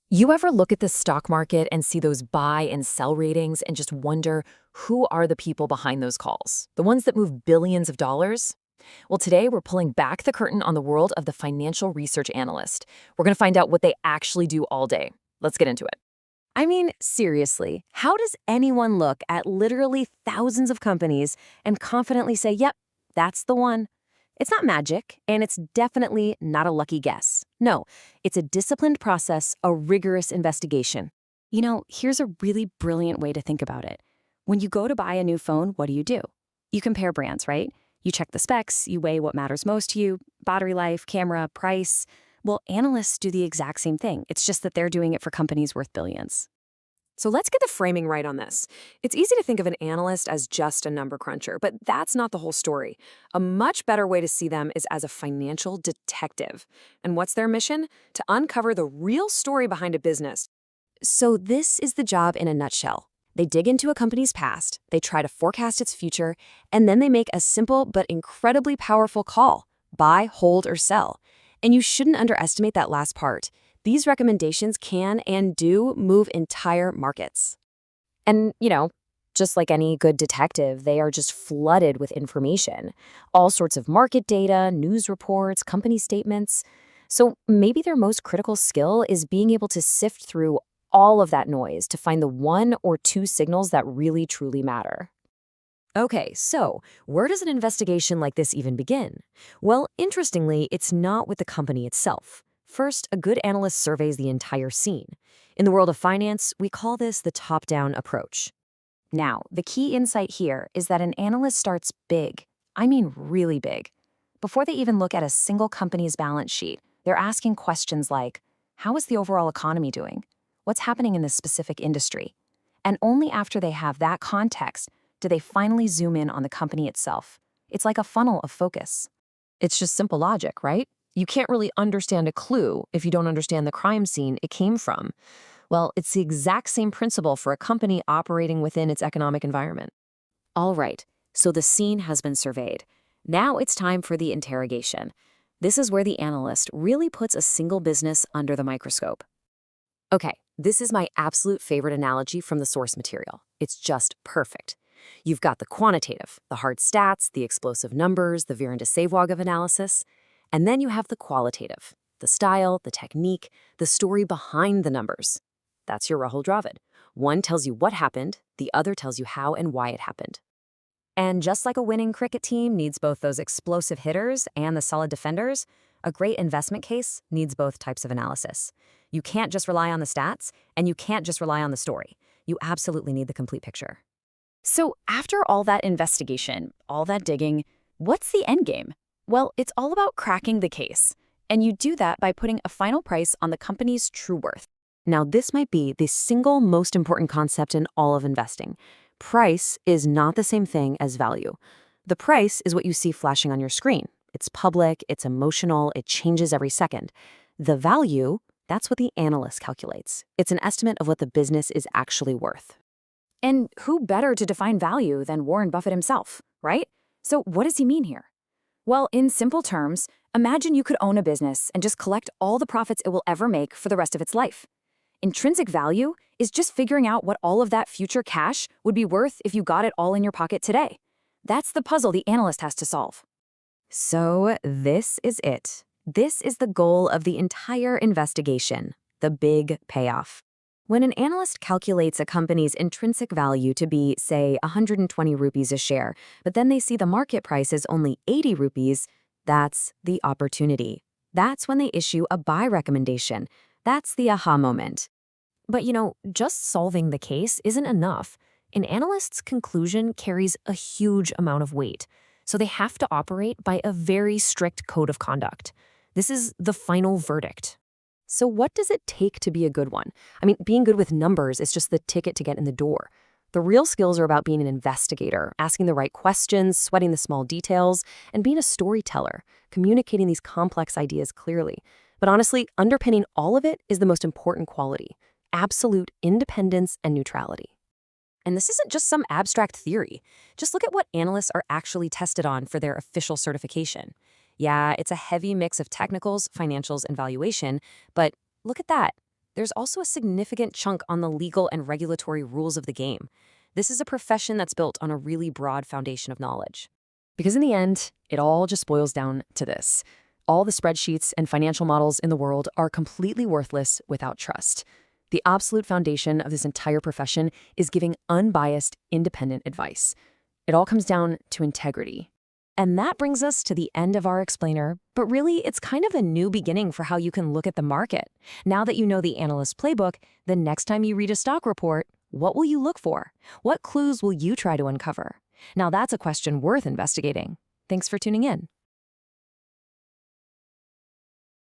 You ever look at the stock market and see those buy and sell ratings and just wonder who are the people behind those calls? The ones that move billions of dollars? Well, today we're pulling back the curtain on the world of the financial research analyst. We're going to find out what they actually do all day. Let's get into it. I mean, seriously, how does anyone look at literally thousands of companies and confidently say, yep, that's the one? It's not magic, and it's definitely not a lucky guess. No, it's a disciplined process, a rigorous investigation. Here's a really brilliant way to think about it. When you go to buy a new phone, what do? You compare brands, right? You check the specs, you weigh what matters most to you, battery life, camera, price. Well, analysts do the exact same thing. It's just that they're doing it for companies worth billions. So let's get the framing right on this. It's easy to think of an analyst as just a number cruncher, but that's not the whole story. A much better way to see them is as a financial detective. And what's their mission? To uncover the real story behind a business. So this is the job in a nutshell. They dig into a company's past, they try to forecast its future, and then they make a simple but incredibly powerful call: buy, hold, or sell. And you shouldn't underestimate that last part. These recommendations can and do move entire markets. And, just like any good detective, they are just flooded with information. All sorts of market data, news reports, company statements. So maybe their most critical skill is being able to sift through all of that noise to find the one or two signals that really truly matter. Okay, so where does an investigation like this even begin? Well, interestingly, it's not with the company itself. First, a good analyst surveys the entire scene. In the world of finance, we call this the top-down approach. Now, the key insight here is that an analyst starts big. I mean really big. Before they even look at a single company's balance sheet, they're asking questions like, how is the overall economy doing? What's happening in this specific industry? And only after they have that context do they finally zoom in on the company itself. It's like a funnel of focus. It's just simple logic, right? You can't really understand a clue if you don't understand the crime scene it came from. Well, it's the exact same principle for a company operating within its economic environment. All right, so the scene has been surveyed. Now it's time for the interrogation. This is where the analyst really puts a single business under the microscope. Okay, this is my absolute favorite analogy from the source material. It's just perfect. You've got the quantitative, the hard stats, the explosive numbers, the Viren de Savoir of analysis. And then you have the qualitative, the style, the technique, the story behind the numbers. That's your Rahul Dravid. One tells you what happened, the other tells you how and why it happened. And just like a winning cricket team needs both those explosive hitters and the solid defenders, a great investment case needs both types of analysis. You can't just rely on the stats, and you can't just rely on the story. You absolutely need the complete picture. So after all that investigation, all that digging, what's the end game? Well, it's all about cracking the case. And you do that by putting a final price on the company's true worth. Now, this might be the single most important concept in all of investing. Price is not the same thing as value. The price is what you see flashing on your screen. It's public, it's emotional, it changes every second. The value, that's what the analyst calculates. It's an estimate of what the business is actually worth. And who better to define value than Warren Buffett himself, right? So what does he mean here? Well, in simple terms, imagine you could own a business and just collect all the profits it will ever make for the rest of its life. Intrinsic value is just figuring out what all of that future cash would be worth if you got it all in your pocket today. That's the puzzle the analyst has to solve. So this is it. This is the goal of the entire investigation, the big payoff. When an analyst calculates a company's intrinsic value to be, say, 120 rupees a share, but then they see the market price is only 80 rupees, that's the opportunity. That's when they issue a buy recommendation. That's the aha moment. But just solving the case isn't enough. An analyst's conclusion carries a huge amount of weight, so they have to operate by a very strict code of conduct. This is the final verdict. So what does it take to be a good one? I mean, being good with numbers is just the ticket to get in the door. The real skills are about being an investigator, asking the right questions, sweating the small details, and being a storyteller, communicating these complex ideas clearly. But honestly, underpinning all of it is the most important quality: absolute independence and neutrality. And this isn't just some abstract theory. Just look at what analysts are actually tested on for their official certification. Yeah, it's a heavy mix of technicals, financials, and valuation, but look at that. there's also a significant chunk on the legal and regulatory rules of the game. This is a profession that's built on a really broad foundation of knowledge. Because in the end, it all just boils down to this. All the spreadsheets and financial models in the world are completely worthless without trust. The absolute foundation of this entire profession is giving unbiased, independent advice. It all comes down to integrity. And that brings us to the end of our explainer, but really it's kind of a new beginning for how you can look at the market. Now that you know the analyst playbook, the next time you read a stock report, what will you look for? What clues will you try to uncover? Now that's a question worth investigating. Thanks for tuning in.